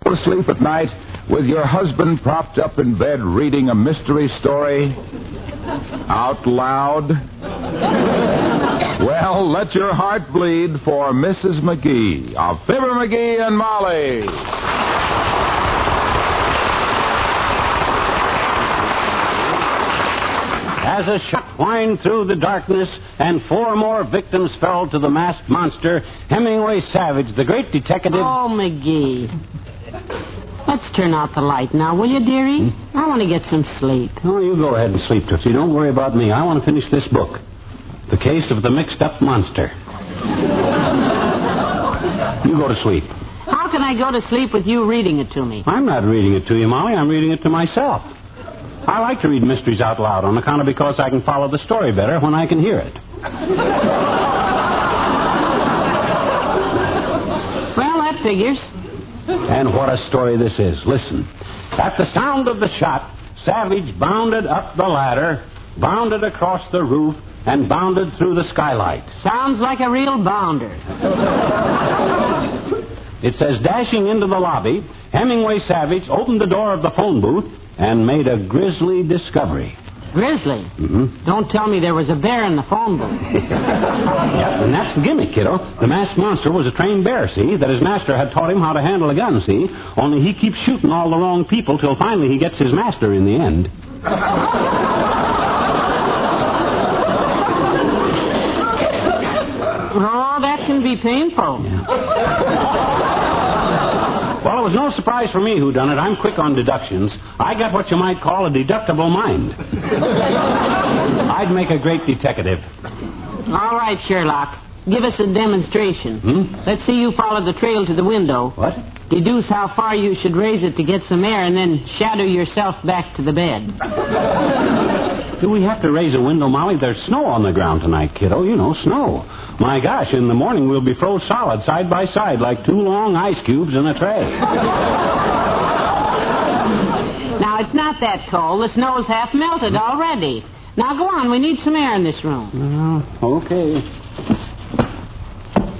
to sleep at night with your husband propped up in bed reading a mystery story out loud? Well, let your heart bleed for Mrs. McGee of Fibber McGee and Molly. As a shot whined through the darkness and 4 more victims fell to the masked monster, Hemingway Savage, the great detective... Oh, McGee. Let's turn out the light now, will you, dearie? I want to get some sleep. Oh, you go ahead and sleep, Tootsie. Don't worry about me. I want to finish this book. The Case of the Mixed-Up Monster. You go to sleep. How can I go to sleep with you reading it to me? I'm not reading it to you, Molly. I'm reading it to myself. I like to read mysteries out loud on account of because I can follow the story better when I can hear it. Well, that figures. And what a story this is. Listen. At the sound of the shot, Savage bounded up the ladder, bounded across the roof, and bounded through the skylight. Sounds like a real bounder. It says, dashing into the lobby, Hemingway Savage opened the door of the phone booth and made a grisly discovery. Grizzly? Mm-hmm. Don't tell me there was a bear in the phone booth. Yep, and that's the gimmick, kiddo. The masked monster was a trained bear, see, that his master had taught him how to handle a gun, see? Only he keeps shooting all the wrong people till finally he gets his master in the end. Oh, that can be painful. Yeah. Well, it was no surprise for me who done it. I'm quick on deductions. I got what you might call a deductible mind. I'd make a great detective. All right, Sherlock. Give us a demonstration. Let's see you follow the trail to the window. What? Deduce how far you should raise it to get some air, and then shadow yourself back to the bed. Do we have to raise a window, Molly? There's snow on the ground tonight, kiddo. You know, snow. My gosh, in the morning we'll be froze solid side by side like 2 long ice cubes in a tray. Now, it's not that cold. The snow's half melted already. Now, go on. We need some air in this room. Okay.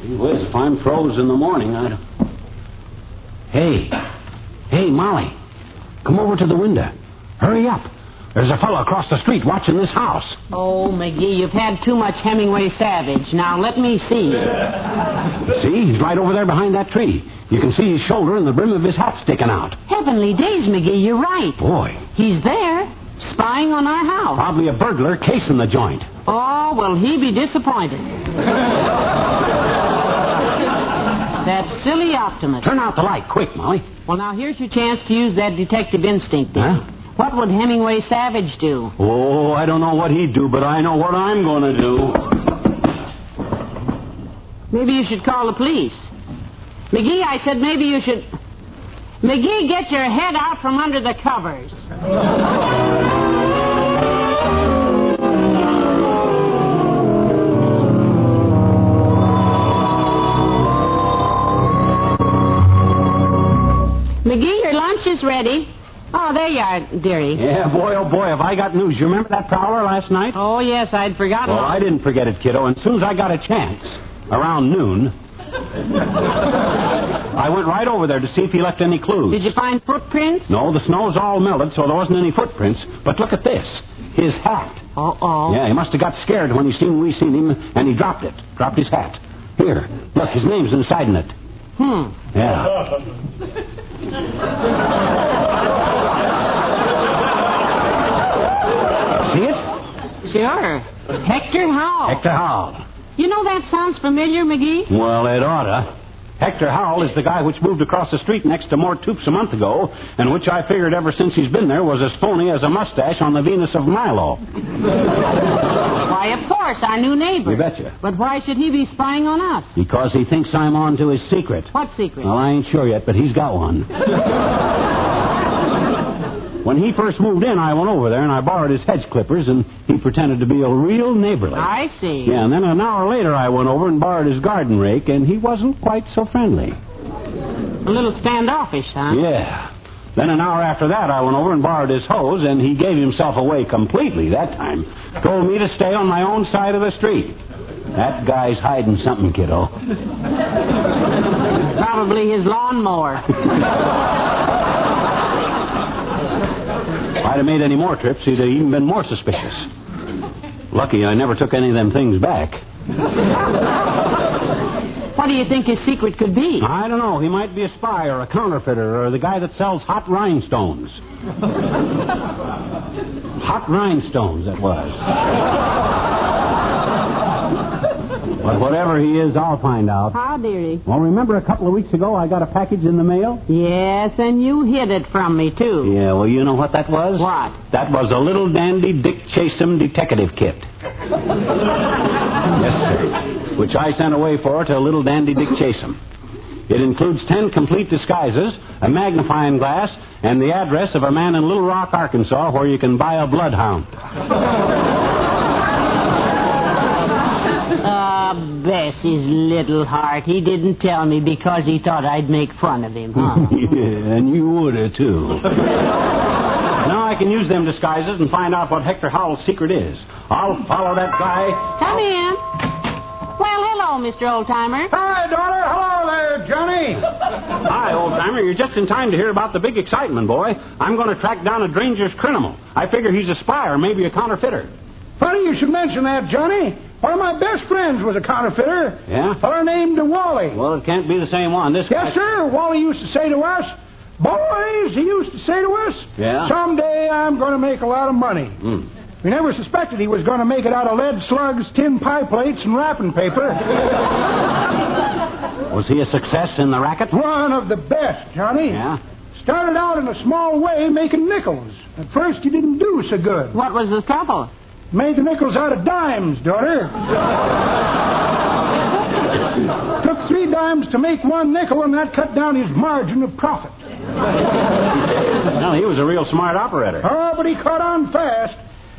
Gee whiz, if I'm froze in the morning, I don't... Hey, Molly. Come over to the window. Hurry up. There's a fellow across the street watching this house. Oh, McGee, you've had too much Hemingway Savage. Now, let me see. See? He's right over there behind that tree. You can see his shoulder and the brim of his hat sticking out. Heavenly days, McGee, you're right. Boy. He's there, spying on our house. Probably a burglar casing the joint. Oh, will he be disappointed. That silly optimist. Turn out the light, quick, Molly. Well, now, here's your chance to use that detective instinct, dear. Huh? What would Hemingway Savage do? Oh, I don't know what he'd do, but I know what I'm going to do. Maybe you should call the police. McGee, I said maybe you should... McGee, get your head out from under the covers. McGee, your lunch is ready. Oh, there you are, dearie. Yeah, boy, oh boy, have I got news. You remember that prowler last night? Oh, yes, I'd forgotten. Well, I didn't forget it, kiddo. And as soon as I got a chance, around noon, I went right over there to see if he left any clues. Did you find footprints? No, the snow's all melted, so there wasn't any footprints. But look at this. His hat. Uh-oh. Yeah, he must have got scared when we seen him, and he dropped it. Dropped his hat. Here, look, his name's inside in it. Yeah. See it? Sure. Hector Howell. Hector Howell. You know that sounds familiar, McGee? Well, it oughta. Hector Howell is the guy which moved across the street next to Mort Toops a month ago, and which I figured ever since he's been there was as phony as a mustache on the Venus of Milo. Why, of course, our new neighbor. You betcha. But why should he be spying on us? Because he thinks I'm on to his secret. What secret? Well, I ain't sure yet, but he's got one. When he first moved in, I went over there and I borrowed his hedge clippers, and he pretended to be a real neighborly. I see. Yeah, and then an hour later I went over and borrowed his garden rake, and he wasn't quite so friendly. A little standoffish, huh? Yeah. Then an hour after that I went over and borrowed his hose, and he gave himself away completely that time. Told me to stay on my own side of the street. That guy's hiding something, kiddo. Probably his lawnmower. I'd have made any more trips, he'd have even been more suspicious. Lucky I never took any of them things back. What do you think his secret could be? I don't know. He might be a spy or a counterfeiter or the guy that sells hot rhinestones. Hot rhinestones, that was. But whatever he is, I'll find out. How, dearie? Well, remember a couple of weeks ago I got a package in the mail? Yes, and you hid it from me, too. Yeah, well, you know what that was? What? That was a little dandy Dick Chasem detective kit. Yes, sir. Which I sent away for to little dandy Dick Chasem. It includes 10 complete disguises, a magnifying glass, and the address of a man in Little Rock, Arkansas, where you can buy a bloodhound. Bessie's little heart. He didn't tell me because he thought I'd make fun of him, huh? Yeah, and you would have, too. Now I can use them disguises and find out what Hector Howell's secret is. I'll follow that guy. Come in. Well, hello, Mr. Oldtimer. Hi, daughter. Hello there, Johnny. Hi, old-timer. You're just in time to hear about the big excitement, boy. I'm going to track down a dangerous criminal. I figure he's a spy or maybe a counterfeiter. Funny you should mention that, Johnny. One of my best friends was a counterfeiter. Yeah? A fellow named Wally. Well, it can't be the same one. This guy... Yes, sir. Wally used to say to us, boys, he used to say to us, Yeah? someday I'm going to make a lot of money. We never suspected he was going to make it out of lead slugs, tin pie plates, and wrapping paper. Was he a success in the racket? One of the best, Johnny. Yeah? Started out in a small way making nickels. At first he didn't do so good. What was the trouble? Made the nickels out of dimes, daughter. Took 3 dimes to make 1 nickel, and that cut down his margin of profit. Well, he was a real smart operator. Oh, but he caught on fast.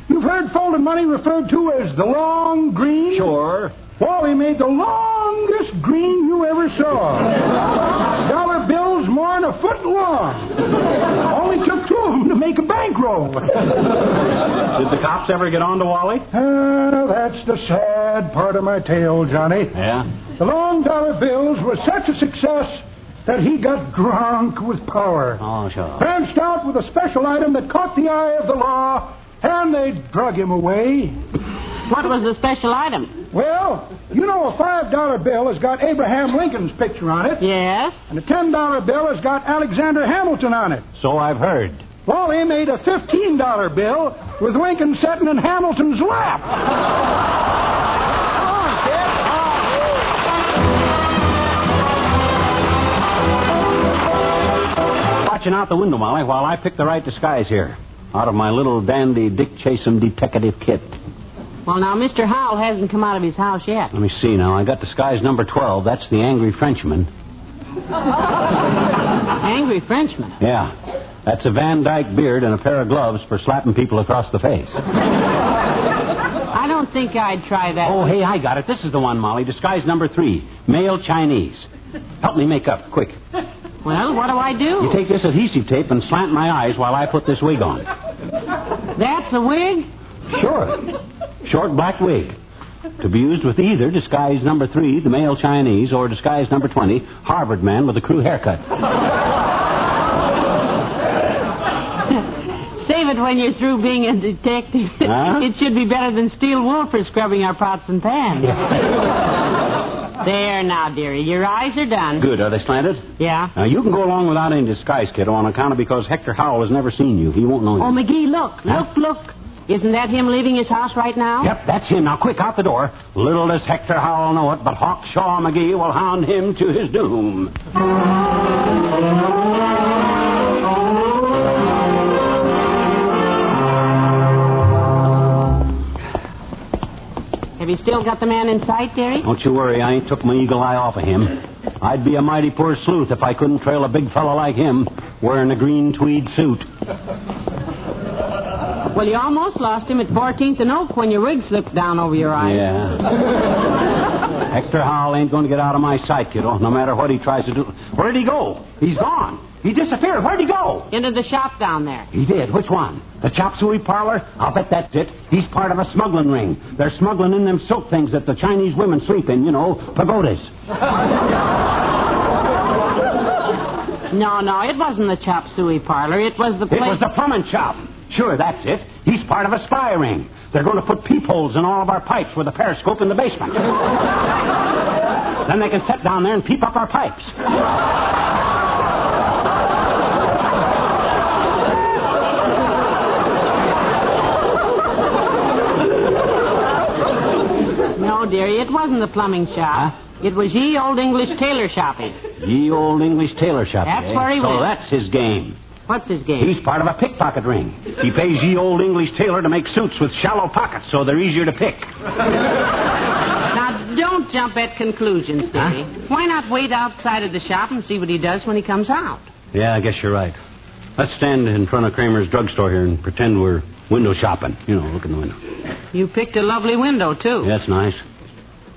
You've heard folded money referred to as the long green? Sure. Wally made the longest green you ever saw. Dollar bills more than a foot long. Only took 2 of them to make a bankroll. Did the cops ever get on to Wally? That's the sad part of my tale, Johnny. Yeah? The long dollar bills were such a success that he got drunk with power. Oh, sure. Branched out with a special item that caught the eye of the law, and they drug him away. What was the special item? Well, you know a $5 bill has got Abraham Lincoln's picture on it. Yes? And a $10 bill has got Alexander Hamilton on it. So I've heard. Wally made a $15 bill with Lincoln sitting in Hamilton's lap. Watching out the window, Molly, while I pick the right disguise here. Out of my little dandy Dick Chasem detective kit. Well, now, Mr. Howell hasn't come out of his house yet. Let me see now. I got disguise number 12. That's the angry Frenchman. Angry Frenchman? Yeah. That's a Van Dyke beard and a pair of gloves for slapping people across the face. I don't think I'd try that. Oh, hey, I got it. This is the one, Molly. Disguise number 3. Male Chinese. Help me make up, quick. Well, what do I do? You take this adhesive tape and slant my eyes while I put this wig on. That's a wig? Sure. Short black wig. To be used with either disguise number 3, the male Chinese, or disguise number 20, Harvard man with a crew haircut. Save it when you're through being a detective. Huh? It should be better than steel wool for scrubbing our pots and pans. There now, dearie. Your eyes are done. Good. Are they slanted? Yeah. Now, you can go along without any disguise, kiddo, on account of because Hector Howell has never seen you. He won't know you. Oh, McGee, look. Huh? Look. Isn't that him leaving his house right now? Yep, that's him. Now, quick, out the door. Little does Hector Howell know it, but Hawkshaw McGee will hound him to his doom. Have you still got the man in sight, dearie? Don't you worry, I ain't took my eagle eye off of him. I'd be a mighty poor sleuth if I couldn't trail a big fella like him wearing a green tweed suit. Well, you almost lost him at 14th and Oak when your wig slipped down over your eyes. Yeah. Hector Howell ain't going to get out of my sight, kiddo, no matter what he tries to do. Where'd he go? He's gone. He disappeared. Where'd he go? Into the shop down there. He did. Which one? The chop suey parlor? I'll bet that's it. He's part of a smuggling ring. They're smuggling in them silk things that the Chinese women sleep in, you know, pagodas. No, it wasn't the chop suey parlor. It was the place... It was the plumbing shop. Sure, that's it. He's part of a spy ring. They're going to put peepholes in all of our pipes with a periscope in the basement. Then they can sit down there and peep up our pipes. No, dearie, it wasn't the plumbing shop. Huh? It was ye old English tailor shopping. Ye old English tailor shop. That's where he went. So that's his game. What's his game? He's part of a pickpocket ring. He pays ye old English tailor to make suits with shallow pockets so they're easier to pick. Now, don't jump at conclusions, dearie. Huh? Why not wait outside of the shop and see what he does when he comes out? Yeah, I guess you're right. Let's stand in front of Kramer's drugstore here and pretend we're window shopping. You know, look in the window. You picked a lovely window, too. Yeah, that's nice.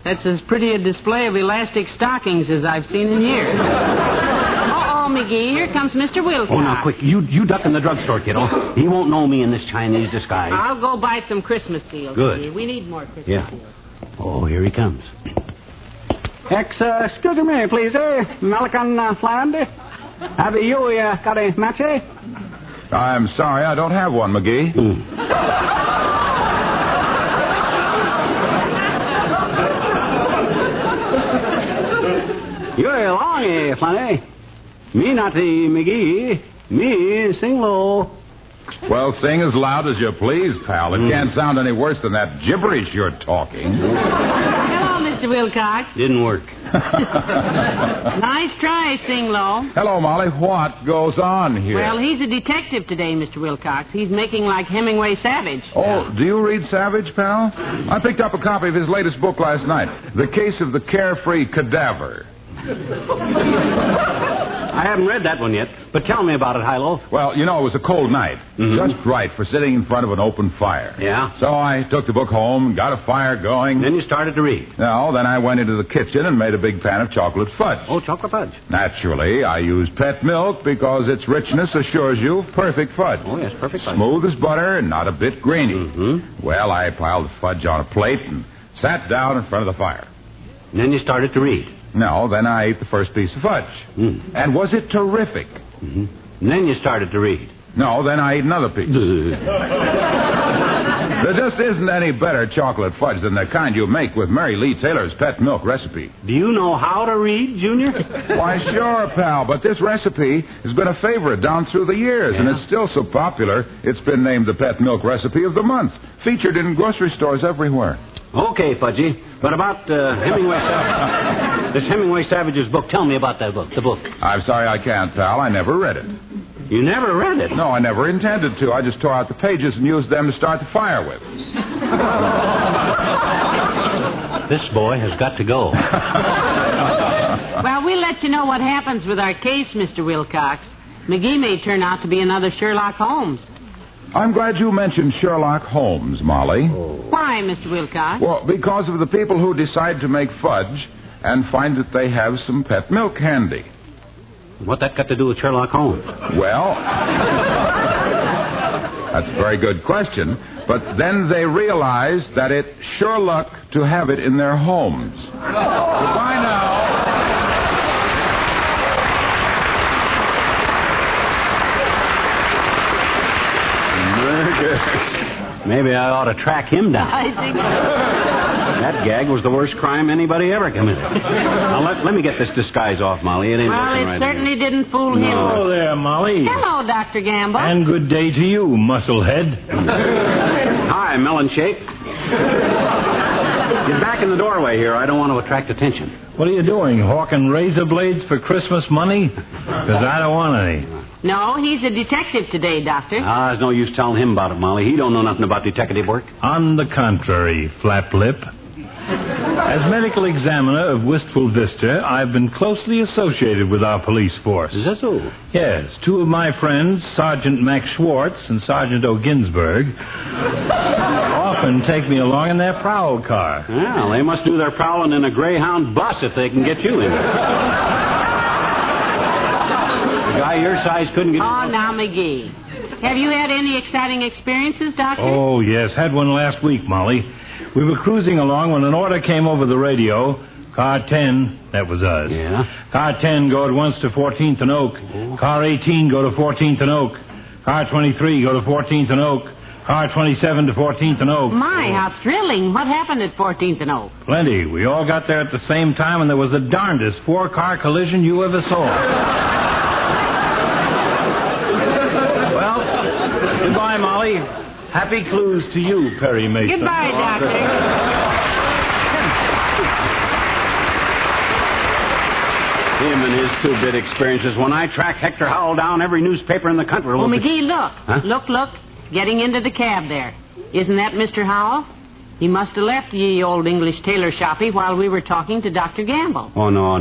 That's as pretty a display of elastic stockings as I've seen in years. Uh-oh, McGee, here comes Mr. Wilcox. Oh, now, quick. You duck in the drugstore, kiddo. He won't know me in this Chinese disguise. I'll go buy some Christmas seals. Good. McGee. We need more Christmas Yeah. seals. Oh, here he comes. Excuse me, please, American flag. Have you got a match? I'm sorry, I don't have one, McGee. You're long, funny. Me not the McGee. Me sing low. Well, sing as loud as you please, pal. It can't sound any worse than that gibberish you're talking. Hello, Mr. Wilcox. Didn't work. Nice try, Sing Low. Hello, Molly. What goes on here? Well, he's a detective today, Mr. Wilcox. He's making like Hemingway Savage. Oh, do you read Savage, pal? I picked up a copy of his latest book last night, The Case of the Carefree Cadaver. I haven't read that one yet, but tell me about it, Hilo. Well, you know, it was a cold night. Just right for sitting in front of an open fire. Yeah? So I took the book home, got a fire going. Then you started to read. No, then I went into the kitchen and made a big pan of chocolate fudge. Oh, chocolate fudge. Naturally, I used pet milk because its richness assures you of perfect fudge. Oh, yes, perfect fudge. Smooth as butter and not a bit grainy. Well, I piled the fudge on a plate and sat down in front of the fire. And then you started to read. No, then I ate the first piece of fudge. And was it terrific? And then you started to read. No, then I ate another piece. There just isn't any better chocolate fudge than the kind you make with Mary Lee Taylor's pet milk recipe. Do you know how to read, Junior? Why, sure, pal, but this recipe has been a favorite down through the years, and it's still so popular, it's been named the pet milk recipe of the month, featured in grocery stores everywhere. Okay, Fudgy. But about Hemingway Savage. This Hemingway Savage's book. Tell me about that book, the book. I'm sorry I can't, pal. I never read it. You never read it? No, I never intended to. I just tore out the pages and used them to start the fire with. This boy has got to go. Well, we'll let you know what happens with our case, Mr. Wilcox. McGee may turn out to be another Sherlock Holmes. I'm glad you mentioned Sherlock Holmes, Molly. Why, Mr. Wilcox? Well, because of the people who decide to make fudge and find that they have some pet milk handy. What that got to do with Sherlock Holmes? Well, that's a very good question. But then they realize that it's sure luck to have it in their homes. Goodbye now. Maybe I ought to track him down. I think That gag was the worst crime anybody ever committed. Now, let me get this disguise off, Molly. It ain't Well, working it right certainly didn't fool him. Hello there, Molly. Hello, Dr. Gamble. And good day to you, musclehead. Hi, melon shape. Get back in the doorway here. I don't want to attract attention. What are you doing, hawking razor blades for Christmas money? Because I don't want any. No, he's a detective today, Doctor. There's no use telling him about it, Molly. He don't know nothing about detective work. On the contrary, flap-lip. As medical examiner of Wistful Vista, I've been closely associated with our police force. Is that so? Yes, two of my friends, Sergeant Max Schwartz and Sergeant O. Ginsberg, often take me along in their prowl car. Well, they must do their prowling in a Greyhound bus if they can get you in there. A guy your size couldn't get in. Oh, now, McGee. Have you had any exciting experiences, Doctor? Oh, yes, had one last week, Molly. We were cruising along when an order came over the radio. Car 10, that was us. Yeah? Car 10, go at once to 14th and Oak. Car 18, go to 14th and Oak. Car 23, go to 14th and Oak. Car 27 to 14th and Oak. My, how thrilling. What happened at 14th and Oak? Plenty. We all got there at the same time, and there was the darndest 4-car collision you ever saw. Well, goodbye, Molly. Happy clues to you, Perry Mason. Goodbye, Doctor. Him and his two-bit experiences. When I track Hector Howell down, every newspaper in the country will... Oh, McGee, look. Huh? Look. Getting into the cab there. Isn't that Mr. Howell? He must have left ye old English tailor shoppy while we were talking to Dr. Gamble. Oh, no,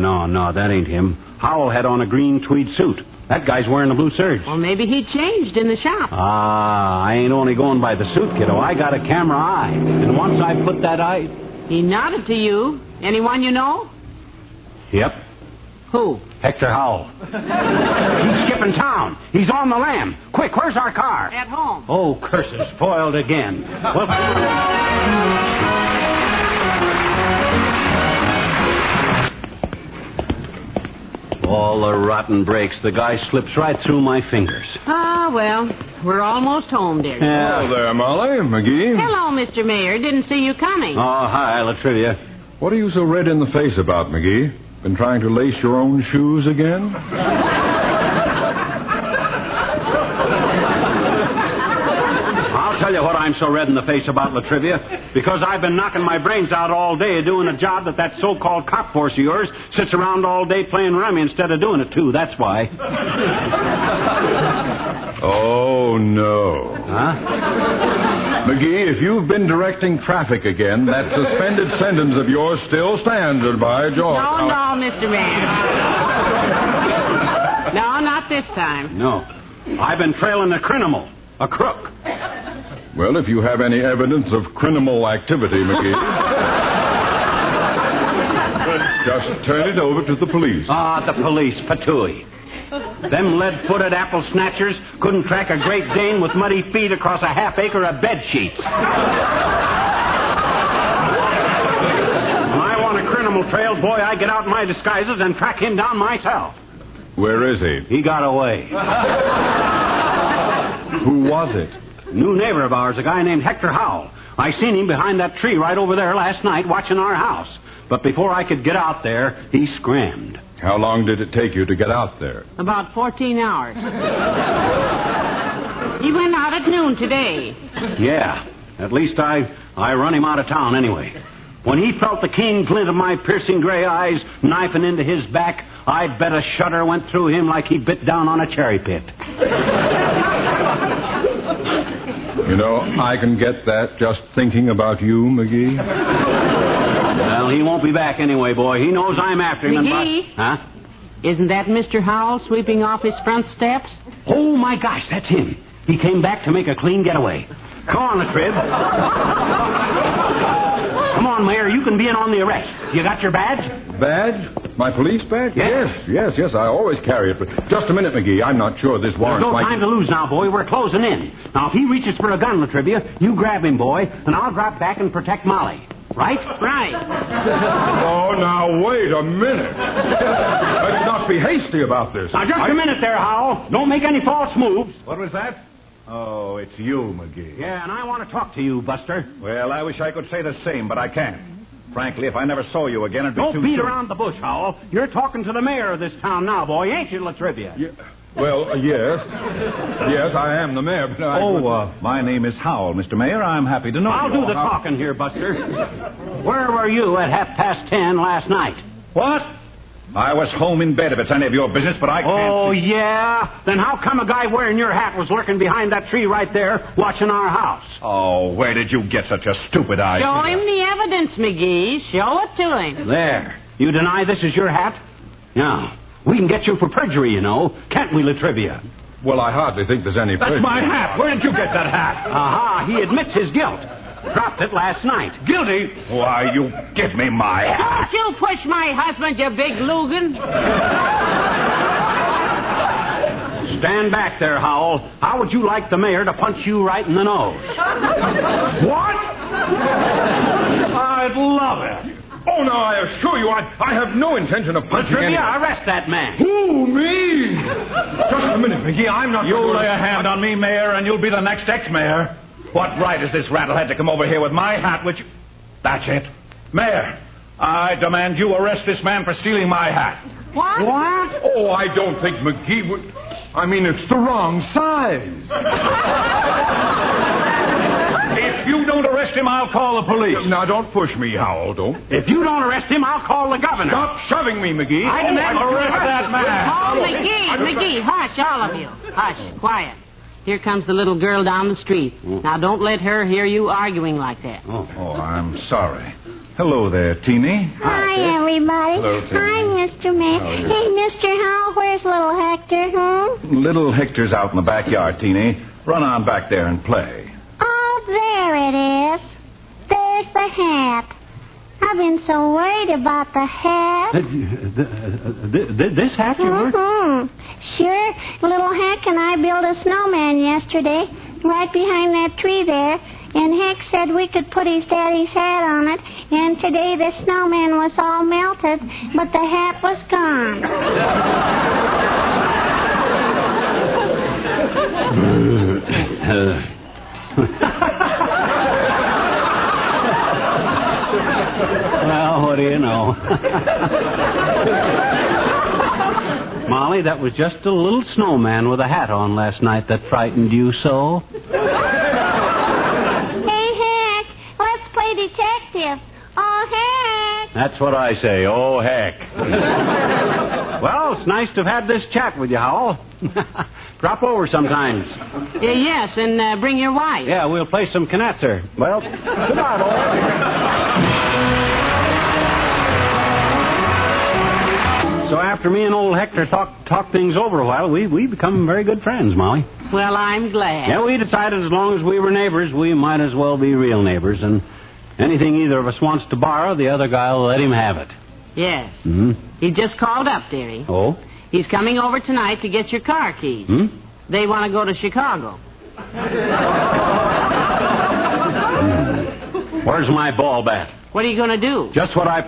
that ain't him. Howell had on a green tweed suit. That guy's wearing a blue serge. Well, maybe he changed in the shop. Ah, I ain't only going by the suit, kiddo. I got a camera eye. And once I put that eye... He nodded to you. Anyone you know? Yep. Who? Hector Howell. He's skipping town. He's on the lam. Quick, where's our car? At home. Oh, curses. Spoiled again. Well... All the rotten brakes. The guy slips right through my fingers. Ah, well, we're almost home, dear. Yeah. Hello there, Molly. McGee. Hello, Mr. Mayor. Didn't see you coming. Oh, hi, Latrivia. What are you so red in the face about, McGee? Been trying to lace your own shoes again? I'll tell you what I'm so red in the face about, Latrivia. Because I've been knocking my brains out all day doing a job that so-called cop force of yours sits around all day playing rummy instead of doing it, too. That's why. Oh, no. Huh? McGee, if you've been directing traffic again, that suspended sentence of yours still stands, by George. No, Mr. Mayor. No, not this time. No. I've been trailing a criminal, a crook. Well, if you have any evidence of criminal activity, McGee, just turn it over to the police. Ah, the police, patooey. Them lead-footed apple snatchers couldn't track a Great Dane with muddy feet across a half-acre of bed sheets. When I want a criminal trail, boy, I get out in my disguises and track him down myself. Where is he? He got away. Who was it? New neighbor of ours, a guy named Hector Howell. I seen him behind that tree right over there last night watching our house. But before I could get out there, he scrammed. How long did it take you to get out there? About 14 hours. He went out at noon today. Yeah. At least I run him out of town anyway. When he felt the keen glint of my piercing gray eyes knifing into his back, I'd bet a shudder went through him like he bit down on a cherry pit. You know, I can get that just thinking about you, McGee. Well, he won't be back anyway, boy. He knows I'm after him. McGee? Huh? Isn't that Mr. Howell sweeping off his front steps? Oh, my gosh, that's him. He came back to make a clean getaway. Come on, Latrib. Come on, Mayor, you can be in on the arrest. You got your badge? Badge? My police badge? Yes. Yes, I always carry it. But just a minute, McGee. I'm not sure this warrant There's no time to lose now, boy. We're closing in. Now, if he reaches for a gun, Latrivia, you grab him, boy, and I'll drop back and protect Molly. Right? Right. Oh, now, wait a minute. Let's not be hasty about this. Now, just a minute there, Howell. Don't make any false moves. What was that? Oh, it's you, McGee. Yeah, and I want to talk to you, Buster. Well, I wish I could say the same, but I can't. Frankly, if I never saw you again, it'd be Don't too beat soon. around the bush, Howell. You're talking to the mayor of this town now, boy, ain't you, Latrivia? Yeah. Well, yes. Yes, I am the mayor, but my name is Howell, Mr. Mayor. I'm happy to know I'll you. do the talking here, Buster. Where were you at 10:30 last night? What? I was home in bed if it's any of your business, but I can't Oh, see... yeah? Then how come a guy wearing your hat was lurking behind that tree right there watching our house? Oh, where did you get such a stupid idea? Show him the evidence, McGee. Show it to him. There. You deny this is your hat? Now, we can get you for perjury, you know. Can't we, Latrivia? Well, I hardly think there's any... That's my hat. Where did you get that hat? Aha, he admits his guilt. Dropped it last night. Guilty? Why, you give me my hat. Don't you push my husband, you big Lugan. Stand back there, Howell. How would you like the mayor to punch you right in the nose? What? I'd love it. Oh, no, I assure you, I have no intention of punching anyone. Arrest that man. Who, me? Just a minute, McGee. I'm not... You'll lay a hand on me, Mayor, and you'll be the next ex-mayor. What right has this rattlehead to come over here with my hat, which... That's it. Mayor, I demand you arrest this man for stealing my hat. What? Oh, I don't think McGee would... I mean, it's the wrong size. If you don't arrest him, I'll call the police. Now, don't push me, Howell, don't. If you don't arrest him, I'll call the governor. Stop shoving me, McGee. I demand arrest that man. Oh, McGee, hush, all of you. Hush, quiet. Here comes the little girl down the street. Now, don't let her hear you arguing like that. Oh, I'm sorry. Hello there, Teeny. Hi, everybody. Hello, Timmy. Hi, Mr. Mayor. Hey, Mr. Howell, where's little Hector, Little Hector's out in the backyard, Teeny. Run on back there and play. Oh, there it is. There's the hat. I've been so worried about the hat. This hat you were? Sure. Little Heck and I built a snowman yesterday, right behind that tree there. And Heck said we could put his daddy's hat on it. And today the snowman was all melted, but the hat was gone. Well, what do you know? Molly, that was just a little snowman with a hat on last night that frightened you so. Hey, Heck, let's play detective. Oh, Heck. That's what I say. Oh, heck. Well, it's nice to have had this chat with you, Howell. Drop over sometimes. Yes, and bring your wife. Yeah, we'll play some canatzer. Well, goodbye, boy. So after me and old Hector talk things over a while, we become very good friends, Molly. Well, I'm glad. Yeah, we decided as long as we were neighbors, we might as well be real neighbors, and anything either of us wants to borrow, the other guy will let him have it. Yes. Mm-hmm. He just called up, dearie. Oh? He's coming over tonight to get your car keys. They want to go to Chicago. Where's my ball bat? What are you going to do? Just what I